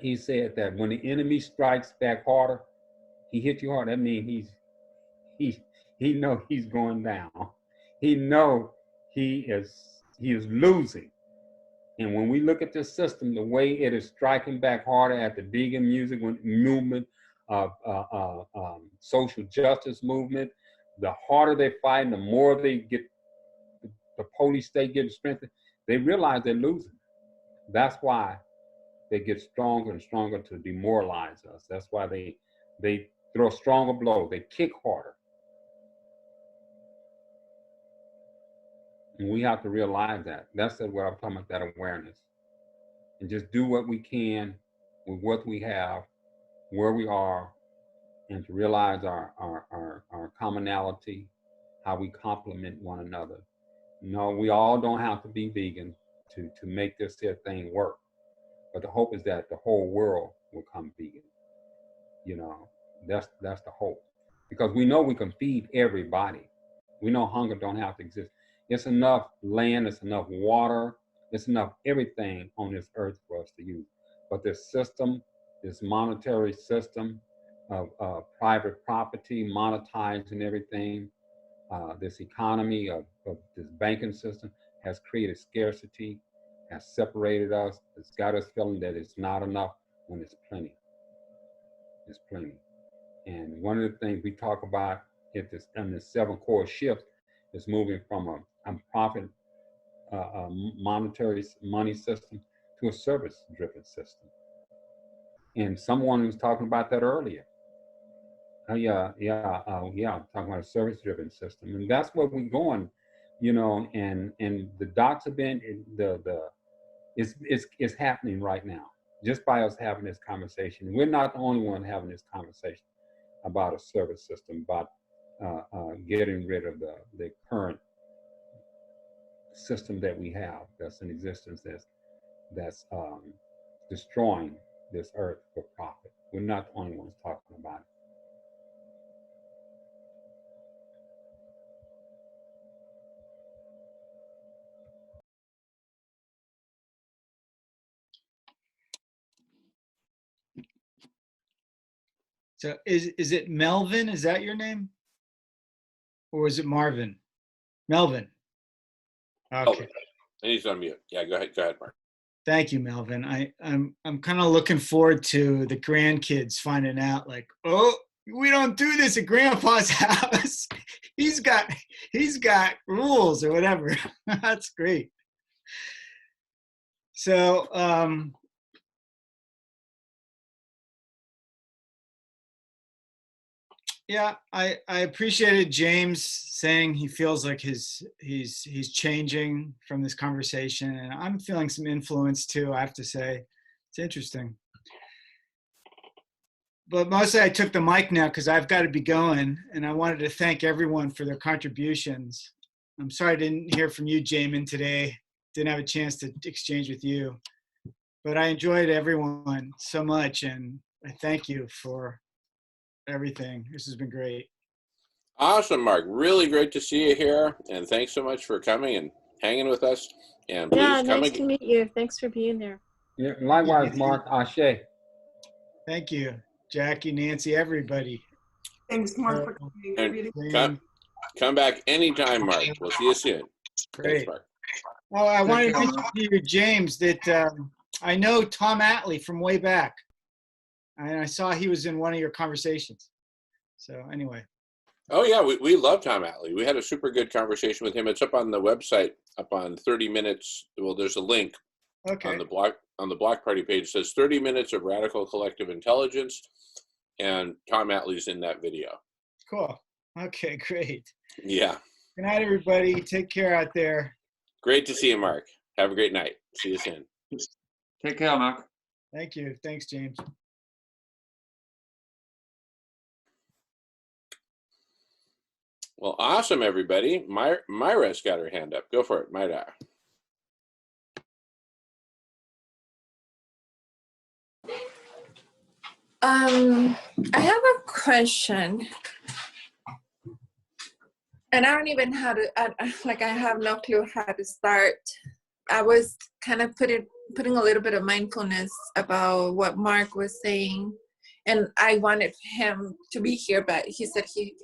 he said that when the enemy strikes back harder, he hits you hard. That means he know he's going down. He know he is losing. And when we look at this system, the way it is striking back harder at the vegan music movement, social justice movement, the harder they fight, the more they get, the police state getting strengthened, they realize they're losing. That's why they get stronger and stronger to demoralize us. That's why they throw stronger blows. They kick harder. And we have to realize that. That's what I'm talking about, that awareness. And just do what we can with what we have, where we are, and to realize our commonality, how we complement one another. No, we all don't have to be vegan to make this here thing work. But the hope is that the whole world will come vegan. You know, that's the hope. Because we know we can feed everybody. We know hunger don't have to exist. It's enough land, it's enough water, it's enough everything on this earth for us to use. But this system, this monetary system of private property, monetizing everything, this economy of this banking system has created scarcity, has separated us. It's got us feeling that it's not enough when it's plenty. It's plenty. And one of the things we talk about in the 7 core shift is moving from a profit monetary money system to a service-driven system. And someone was talking about that earlier. Talking about a service-driven system, and that's where we're going, you know. And the dots have been it's happening right now, just by us having this conversation. We're not the only one having this conversation about a service system, about getting rid of the current system that we have that's in existence that's destroying this earth for profit. We're not the only ones talking about it. So is it Melvin? Is that your name? Or is it Marvin? Melvin. Okay. And he's on mute. Yeah, go ahead, Mark. Thank you, Melvin. I'm kind of looking forward to the grandkids finding out, like, oh, we don't do this at Grandpa's house. He's got rules or whatever. That's great. So yeah, I appreciated James saying he feels like he's changing from this conversation, and I'm feeling some influence too, I have to say. It's interesting. But mostly I took the mic now because I've got to be going, and I wanted to thank everyone for their contributions. I'm sorry I didn't hear from you, Jamin, today. Didn't have a chance to exchange with you. but I enjoyed everyone so much, and I thank you for everything. This has been great. Awesome, Mark. Really great to see you here, and thanks so much for coming and hanging with us. And please Yeah, come nice again. to meet you. Thanks for being there. Yeah, likewise, Mark. Ashe. Thank you, Jackie, Nancy, everybody. Thanks, Mark, for coming. I And really come back anytime, Mark. We'll see you soon. Thanks, Great. Mark. Oh, I Take wanted to care, mention Mark. to you, James, that I know Tom Atlee from way back, and I saw he was in one of your conversations. So anyway, Oh yeah, we love Tom Atlee. We had a super good conversation with him. It's up on the website, up on 30 minutes. Well, there's a link okay, on the Block Party page. It says 30 minutes of radical collective intelligence, and Tom Atlee's in that video. cool. Okay, great. Yeah, Good night, everybody. Take care out there. great to see you, Mark. Have a great night. See you soon. Take care, Mark. Thank you. Thanks, James. Well, awesome, everybody. Myra's got her hand up. Go for it, Myra. I have a question, and I don't even how to. I have no clue how to start. I was kind of putting a little bit of mindfulness about what Mark was saying, and I wanted him to be here, but he said he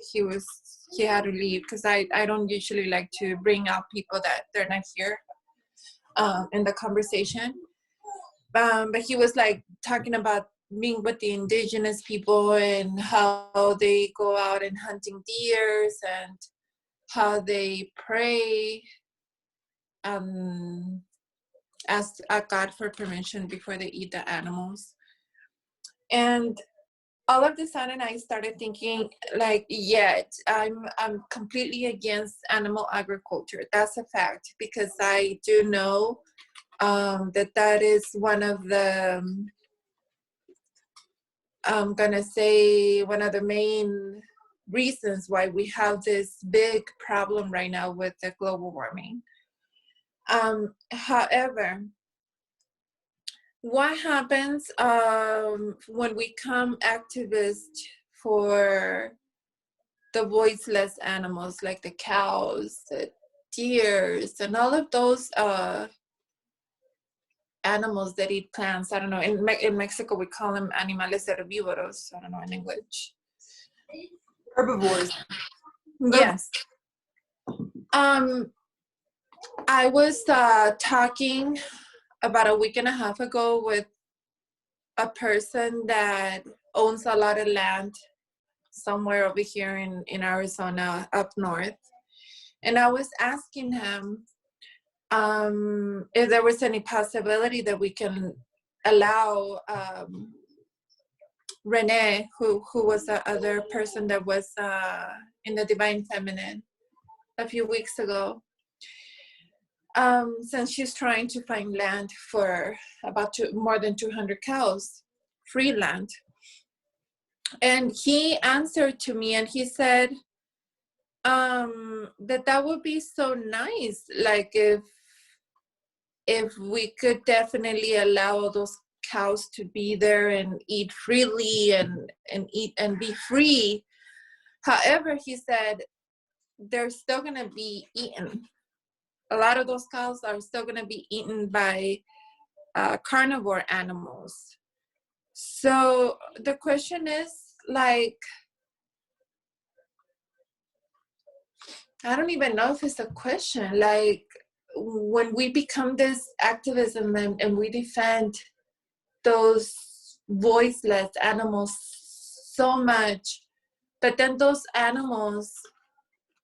had to leave because I don't usually like to bring out people that they're not here in the conversation. But he was like talking about being with the indigenous people and how they go out and hunting deers and how they pray, ask God for permission before they eat the animals. And all of a sudden I started thinking like, yeah, I'm completely against animal agriculture. That's a fact, because I do know that is one of the, I'm gonna say one of the main reasons why we have this big problem right now with the global warming. However, what happens when we become activists for the voiceless animals like the cows, the deers, and all of those animals that eat plants? I don't know, in Mexico we call them animales herbívoros. I don't know in English. herbivores. Yes. I was talking about a week and a half ago with a person that owns a lot of land somewhere over here in Arizona, up north. And I was asking him if there was any possibility that we can allow Renee, who was the other person that was in the Divine Feminine a few weeks ago, since she's trying to find land for about more than 200 cows, free land. And he answered to me and he said that would be so nice, like if we could definitely allow those cows to be there and eat freely and eat and be free. However, he said they're still gonna be eaten. A lot of those cows are still gonna be eaten by carnivore animals. So the question is, like, I don't even know if it's a question. Like, when we become this activism and we defend those voiceless animals so much, but then those animals,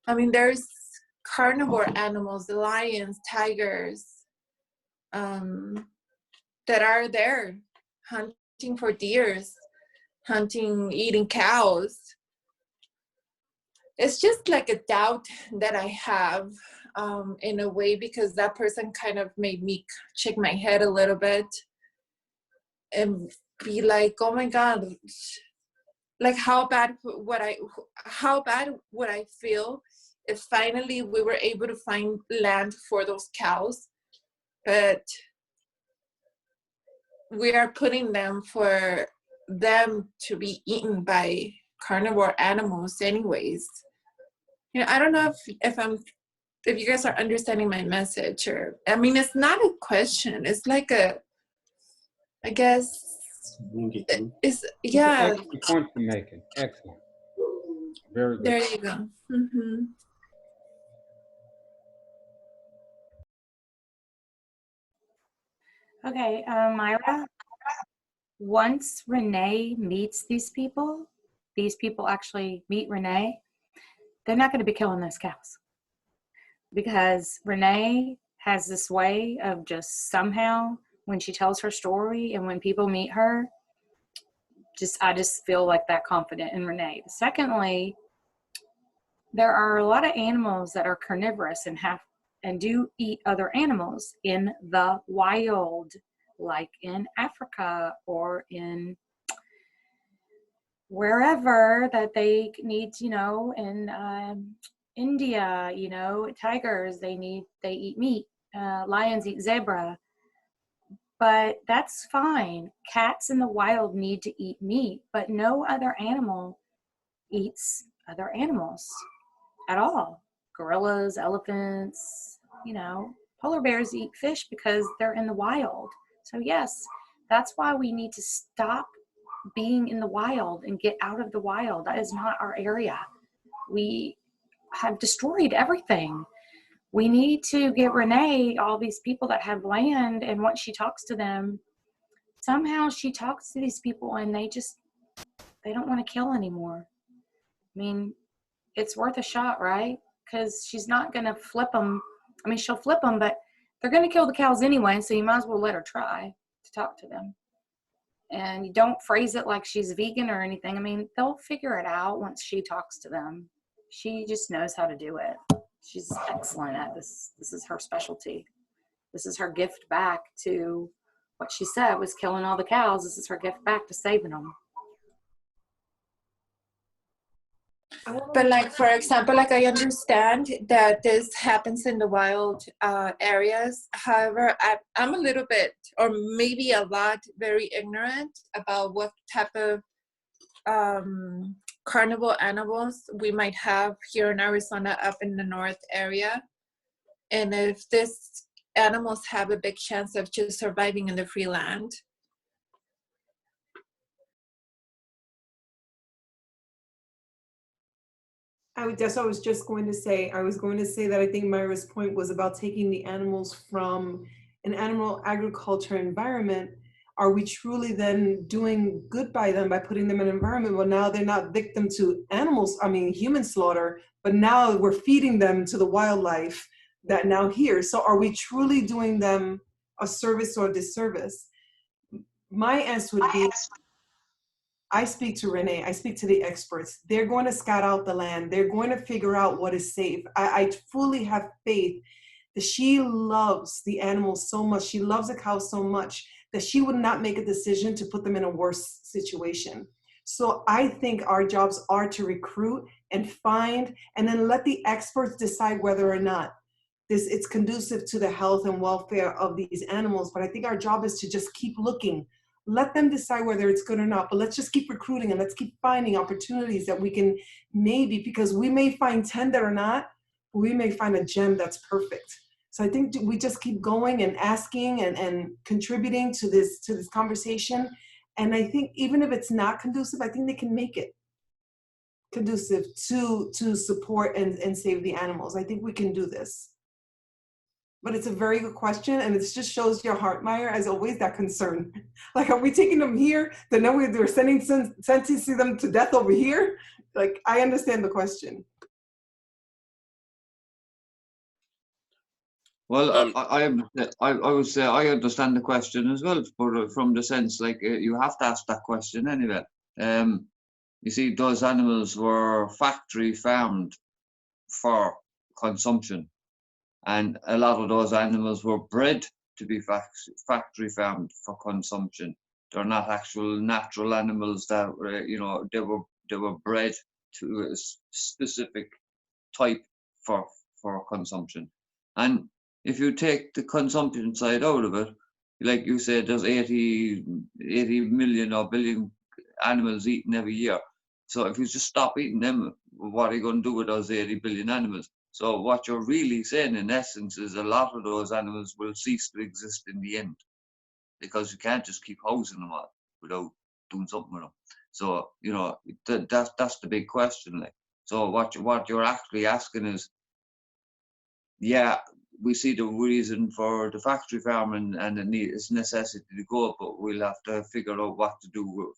I mean, there's carnivore animals, lions, tigers, that are there hunting for deers, hunting, eating cows. It's just like a doubt that I have in a way, because that person kind of made me shake my head a little bit and be like, oh my God, like how bad would I feel if finally we were able to find land for those cows, but we are putting them for them to be eaten by carnivore animals anyways. You know, I don't know if you guys are understanding my message, or I mean, it's not a question, it's like a, I guess it's, yeah. Excellent point you're making. Excellent. Very good. There you go. Mm-hmm. Okay, Myra, once Renee meets these people actually meet Renee, they're not going to be killing those cows, because Renee has this way of just somehow, when she tells her story and when people meet her, I just feel like that confident in Renee. Secondly, there are a lot of animals that are carnivorous and do eat other animals in the wild, like in Africa or in wherever that they need, in India, tigers, they eat meat, lions eat zebra, but that's fine. Cats in the wild need to eat meat, but no other animal eats other animals at all. Gorillas, elephants, polar bears eat fish because they're in the wild. So yes, that's why we need to stop being in the wild and get out of the wild. That is not our area. We have destroyed everything. We need to get Renee all these people that have land, and once she talks to them, somehow she talks to these people and they don't want to kill anymore. I mean, it's worth a shot, right? Because she's not going to flip them. I mean, she'll flip them, but they're going to kill the cows anyway, so you might as well let her try to talk to them. And you don't phrase it like she's vegan or anything. I mean, they'll figure it out once she talks to them. She just knows how to do it. She's excellent at this. This is her specialty. This is her gift back to what she said was killing all the cows. This is her gift back to saving them. But like, for example, like I understand that this happens in the wild areas. However, I'm a little bit, or maybe a lot, very ignorant about what type of carnivore animals we might have here in Arizona up in the north area. And if these animals have a big chance of just surviving in the free land. That's what I was just going to say. I was going to say that I think Myra's point was about taking the animals from an animal agriculture environment. Are we truly then doing good by them by putting them in an environment where now they're not victim to human slaughter, but now we're feeding them to the wildlife that now here. So are we truly doing them a service or a disservice? My answer would be, I speak to Renee, I speak to the experts. They're going to scout out the land. They're going to figure out what is safe. I fully have faith that she loves the animals so much. She loves the cows so much that she would not make a decision to put them in a worse situation. So I think our jobs are to recruit and find, and then let the experts decide whether or not it's conducive to the health and welfare of these animals. But I think our job is to just keep looking. Let them decide whether it's good or not, but let's just keep recruiting and let's keep finding opportunities that we can maybe, because we may find 10 that are not, but we may find a gem that's perfect. So I think we just keep going and asking and contributing to this conversation. And I think even if it's not conducive, I think they can make it conducive to support and save the animals. I think we can do this. But it's a very good question, and it just shows your heart, Meyer, as always, that concern. Like, are we taking them here? Then we're sentencing them to death over here? Like, I understand the question. Well, I would say I understand the question as well, but from the sense, like, you have to ask that question anyway. You see, those animals were factory farmed for consumption. And a lot of those animals were bred to be factory farmed for consumption. They're not actual natural animals that were, they were bred to a specific type for consumption. And if you take the consumption side out of it, like you said, there's 80 million or billion animals eaten every year. So if you just stop eating them, what are you going to do with those 80 billion animals? So what you're really saying in essence is a lot of those animals will cease to exist in the end, because you can't just keep housing them all without doing something with them. So, you know, that's the big question. Like, so what you're actually asking is, yeah, we see the reason for the factory farming and its necessity to go, but we'll have to figure out what to do with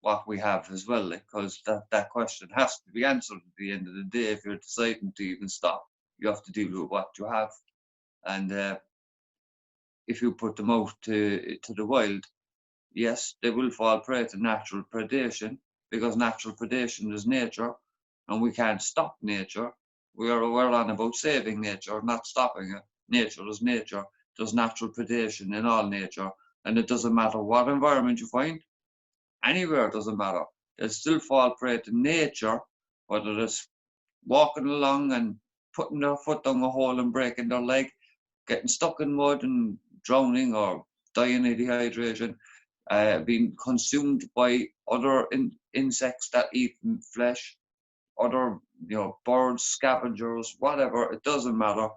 what we have as well, because that question has to be answered at the end of the day. If you're deciding to even stop, you have to deal with what you have. And if you put them out to the wild, yes, they will fall prey to natural predation, because natural predation is nature, and we can't stop nature. We're on about saving nature, not stopping it. Nature is nature. There's natural predation in all nature, and it doesn't matter what environment you find. Anywhere, it doesn't matter. They'll still fall prey to nature, whether it's walking along and putting their foot down a hole and breaking their leg, getting stuck in mud and drowning or dying of dehydration, being consumed by other insects that eat flesh, other, you know, birds, scavengers, whatever. It doesn't matter.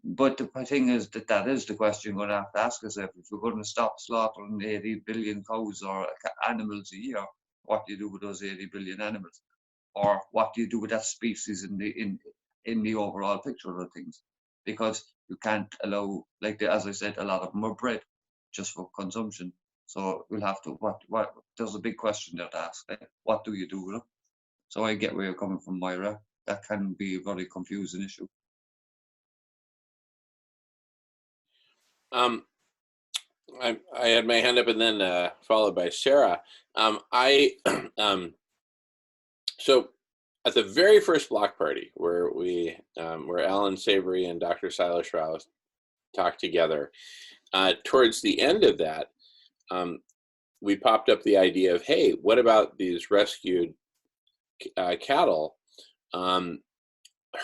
But the thing is that is the question we're going to have to ask ourselves. If we're going to stop slaughtering 80 billion cows or animals a year, what do you do with those 80 billion animals? Or what do you do with that species in the overall picture of things? Because you can't allow, like as I said, a lot of them are bred just for consumption. So we'll have to what there's a big question there to ask. What do you do with them? So I get where you're coming from, Myra. That can be a very confusing issue. I had my hand up and then followed by Sarah. I so at the very first block party where where Alan Savory and Dr. Silas Rouse talked together, towards the end of that, we popped up the idea of, hey, what about these rescued cattle?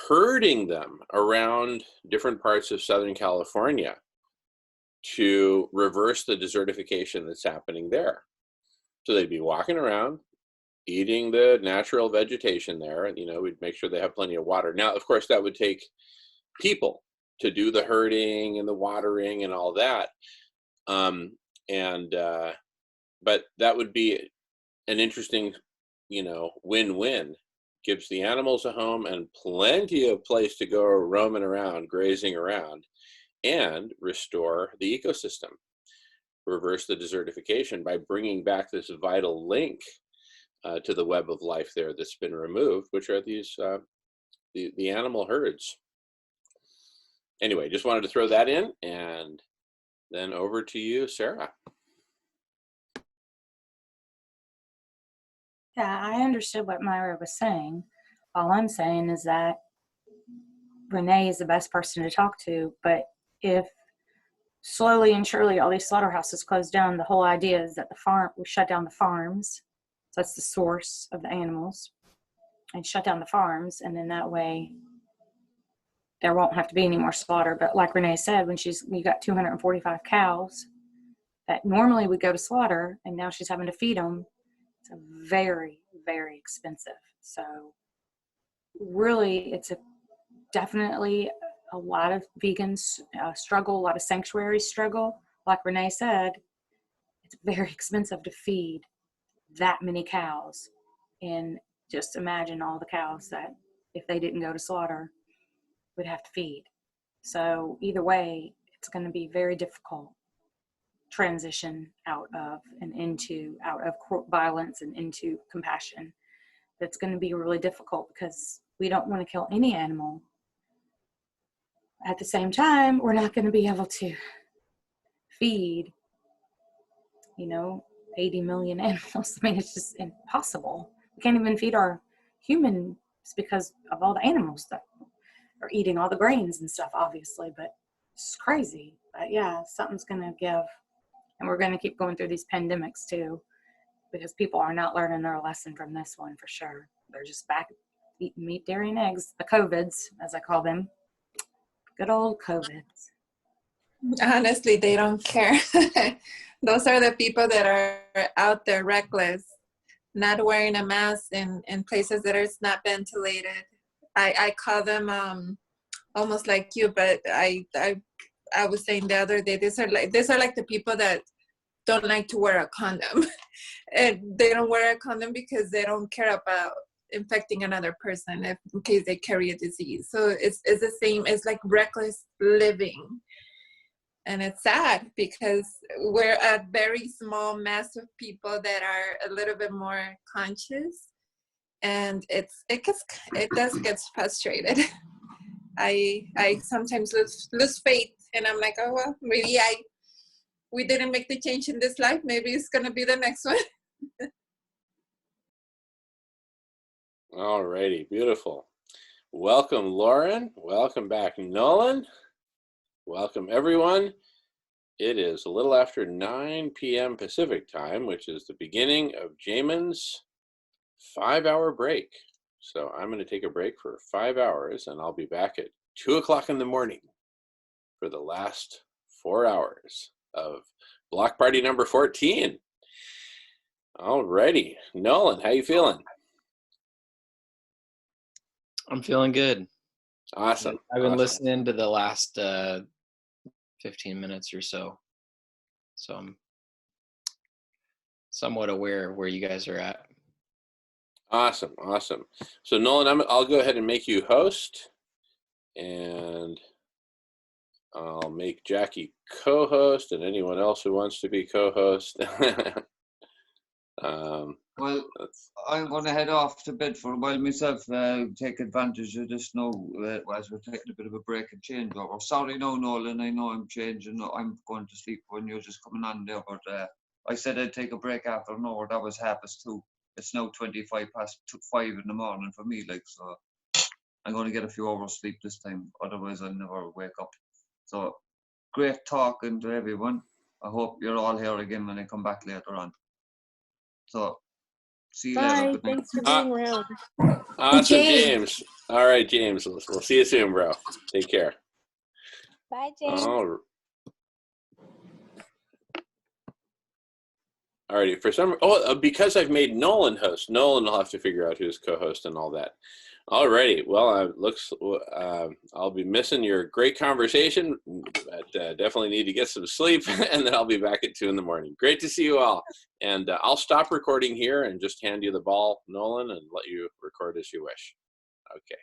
Herding them around different parts of Southern California to reverse the desertification that's happening there. So they'd be walking around, eating the natural vegetation there, and, you know, we'd make sure they have plenty of water. Now, of course, that would take people to do the herding and the watering and all that. But that would be an interesting, you know, win-win. Gives the animals a home and plenty of place to go roaming around, grazing around, and restore the ecosystem. Reverse the desertification by bringing back this vital link to the web of life there that's been removed, which are these the animal herds. Anyway, just wanted to throw that in, and then over to you, Sarah. Yeah, I understood what Myra was saying. All I'm saying is that Renee is the best person to talk to, but if slowly and surely all these slaughterhouses close down, the whole idea is that we shut down the farms. So that's the source of the animals, and shut down the farms, and then that way there won't have to be any more slaughter. But like Renee said, when you got 245 cows that normally would go to slaughter, and now she's having to feed them, it's a very, very expensive. So really, it's definitely a lot of vegans struggle, a lot of sanctuaries struggle. Like Renee said, it's very expensive to feed that many cows. And just imagine all the cows that, if they didn't go to slaughter, would have to feed. So either way, it's going to be very difficult transition out of violence and into compassion. That's going to be really difficult because we don't want to kill any animal. At the same time, we're not going to be able to feed, 80 million animals. I mean, it's just impossible. We can't even feed our humans because of all the animals that are eating all the grains and stuff, obviously, but it's crazy. But yeah, something's going to give. And we're going to keep going through these pandemics too, because people are not learning their lesson from this one for sure. They're just back eating meat, dairy, and eggs, the COVIDs, as I call them. Good old COVIDs. Honestly, they don't care. Those are the people that are out there reckless, not wearing a mask in places that are not ventilated. I call them almost like you, but I was saying the other day, these are like the people that don't like to wear a condom. And they don't wear a condom because they don't care about infecting another person in case they carry a disease. So it's the same. It's like reckless living. And it's sad because we're a very small mass of people that are a little bit more conscious, and it does get frustrated. I sometimes lose faith, and I'm like, oh well, maybe we didn't make the change in this life. Maybe it's gonna be the next one. All righty, beautiful. Welcome, Lauren. Welcome back, Nolan. Welcome, everyone. It is a little after 9 p.m. Pacific time, which is the beginning of Jamin's 5-hour break. So I'm going to take a break for 5 hours, and I'll be back at 2 o'clock in the morning for the last 4 hours of block party number 14. All righty. Nolan, how you feeling? I'm feeling good. Awesome. I've been awesome. listening to the last 15 minutes or so. So I'm somewhat aware of where you guys are at. Awesome, awesome. So Nolan, I'll go ahead and make you host, and I'll make Jackie co-host, and anyone else who wants to be co-host. Well, I'm going to head off to bed for a while myself, take advantage of this now as we're taking a bit of a break and change over. Sorry no, Nolan, I know I'm changing. I'm going to sleep when you're just coming on there, but I said I'd take a break after an hour. That was 2:30. It's now 5 in the morning for me, like, so I'm going to get a few hours sleep this time, otherwise I'll never wake up. So, great talking to everyone. I hope you're all here again when I come back later on. So, see you later. Bye. Good night. Thanks for being around. Awesome, James. All right, James. We'll see you soon, bro. Take care. Bye, James. Alrighty. Because I've made Nolan host, Nolan will have to figure out who's co-host and all that. Alrighty. Well, I'll be missing your great conversation, but definitely need to get some sleep, and then I'll be back at 2 in the morning. Great to see you all. And I'll stop recording here and just hand you the ball, Nolan, and let you record as you wish. Okay.